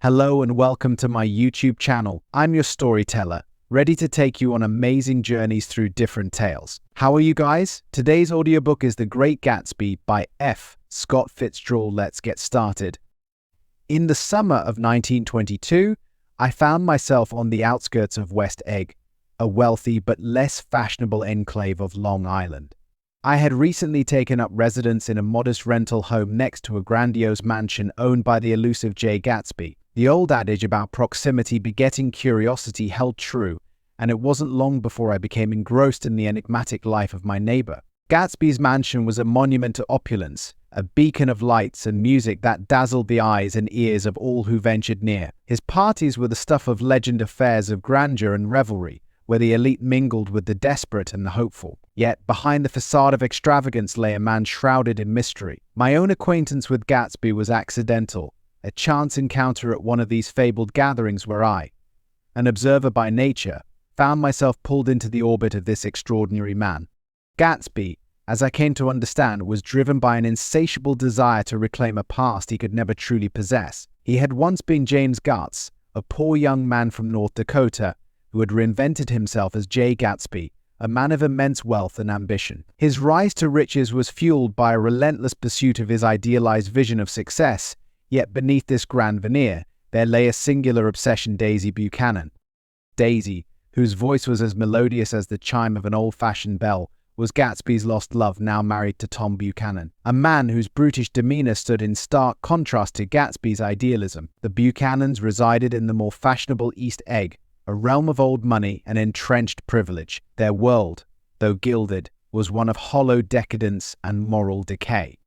Hello and welcome to my YouTube channel. I'm your storyteller, ready to take you on amazing journeys through different tales. How are you guys? Today's audiobook is The Great Gatsby by FScottFitzgerald. Let's get started. In the summer of 1922, I found myself on the outskirts of West Egg, a wealthy but less fashionable enclave of Long Island. I had recently taken up residence in a modest rental home next to a grandiose mansion owned by the elusive Jay Gatsby. The old adage about proximity begetting curiosity held true, and it wasn't long before I became engrossed in the enigmatic life of my neighbor. Gatsby's mansion was a monument to opulence, a beacon of lights and music that dazzled the eyes and ears of all who ventured near. His parties were the stuff of legend affairs of grandeur and revelry, where the elite mingled with the desperate and the hopeful. Yet, behind the facade of extravagance lay a man shrouded in mystery. My own acquaintance with Gatsby was accidental, a chance encounter at one of these fabled gatherings where I, an observer by nature, found myself pulled into the orbit of this extraordinary man. Gatsby, as I came to understand, was driven by an insatiable desire to reclaim a past he could never truly possess. He had once been James Gatz, a poor young man from North Dakota, who had reinvented himself as Jay Gatsby, a man of immense wealth and ambition. His rise to riches was fueled by a relentless pursuit of his idealized vision of success, yet beneath this grand veneer, there lay a singular obsession: Daisy Buchanan. Daisy, whose voice was as melodious as the chime of an old-fashioned bell, was Gatsby's lost love, now married to Tom Buchanan, a man whose brutish demeanor stood in stark contrast to Gatsby's idealism. The Buchanans resided in the more fashionable East Egg, a realm of old money and entrenched privilege. Their world, though gilded, was one of hollow decadence and moral decay.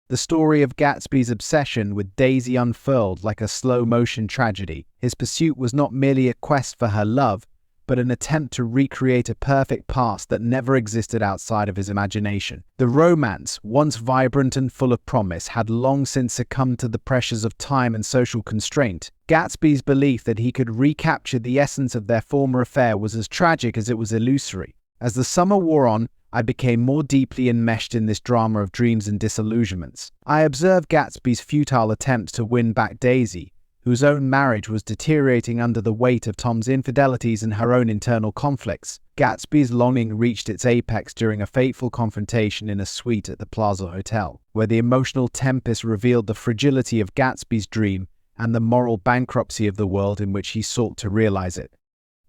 The story of Gatsby's obsession with Daisy unfurled like a slow-motion tragedy. His pursuit was not merely a quest for her love, but an attempt to recreate a perfect past that never existed outside of his imagination. The romance, once vibrant and full of promise, had long since succumbed to the pressures of time and social constraint. Gatsby's belief that he could recapture the essence of their former affair was as tragic as it was illusory. As the summer wore on, I became more deeply enmeshed in this drama of dreams and disillusionments. I observed Gatsby's futile attempts to win back Daisy, whose own marriage was deteriorating under the weight of Tom's infidelities and her own internal conflicts. Gatsby's longing reached its apex during a fateful confrontation in a suite at the Plaza Hotel, where the emotional tempest revealed the fragility of Gatsby's dream and the moral bankruptcy of the world in which he sought to realize it.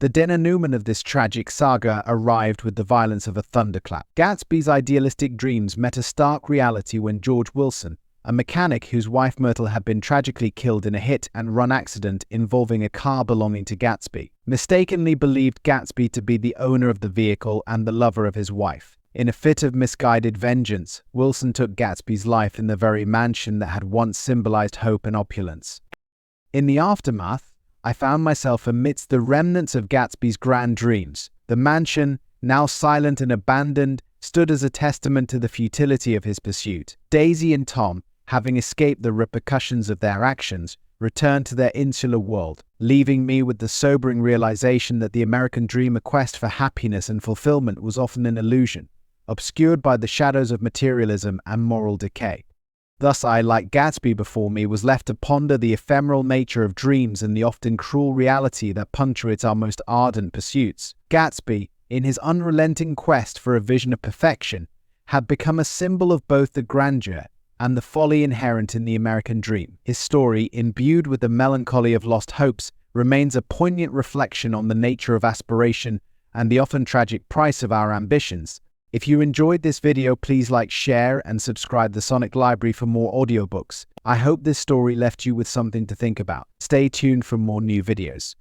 The denouement of this tragic saga arrived with the violence of a thunderclap. Gatsby's idealistic dreams met a stark reality when George Wilson, a mechanic whose wife Myrtle had been tragically killed in a hit-and-run accident involving a car belonging to Gatsby, mistakenly believed Gatsby to be the owner of the vehicle and the lover of his wife. In a fit of misguided vengeance, Wilson took Gatsby's life in the very mansion that had once symbolized hope and opulence. In the aftermath, I found myself amidst the remnants of Gatsby's grand dreams. The mansion, now silent and abandoned, stood as a testament to the futility of his pursuit. Daisy and Tom, having escaped the repercussions of their actions, returned to their insular world, leaving me with the sobering realization that the American dreamer quest for happiness and fulfillment was often an illusion, obscured by the shadows of materialism and moral decay. Thus I, like Gatsby before me, was left to ponder the ephemeral nature of dreams and the often cruel reality that punctuates our most ardent pursuits. Gatsby, in his unrelenting quest for a vision of perfection, had become a symbol of both the grandeur and the folly inherent in the American dream. His story, imbued with the melancholy of lost hopes, remains a poignant reflection on the nature of aspiration and the often tragic price of our ambitions. If you enjoyed this video, please like, share, and subscribe to the Sonic Library for more audiobooks. I hope this story left you with something to think about. Stay tuned for more new videos.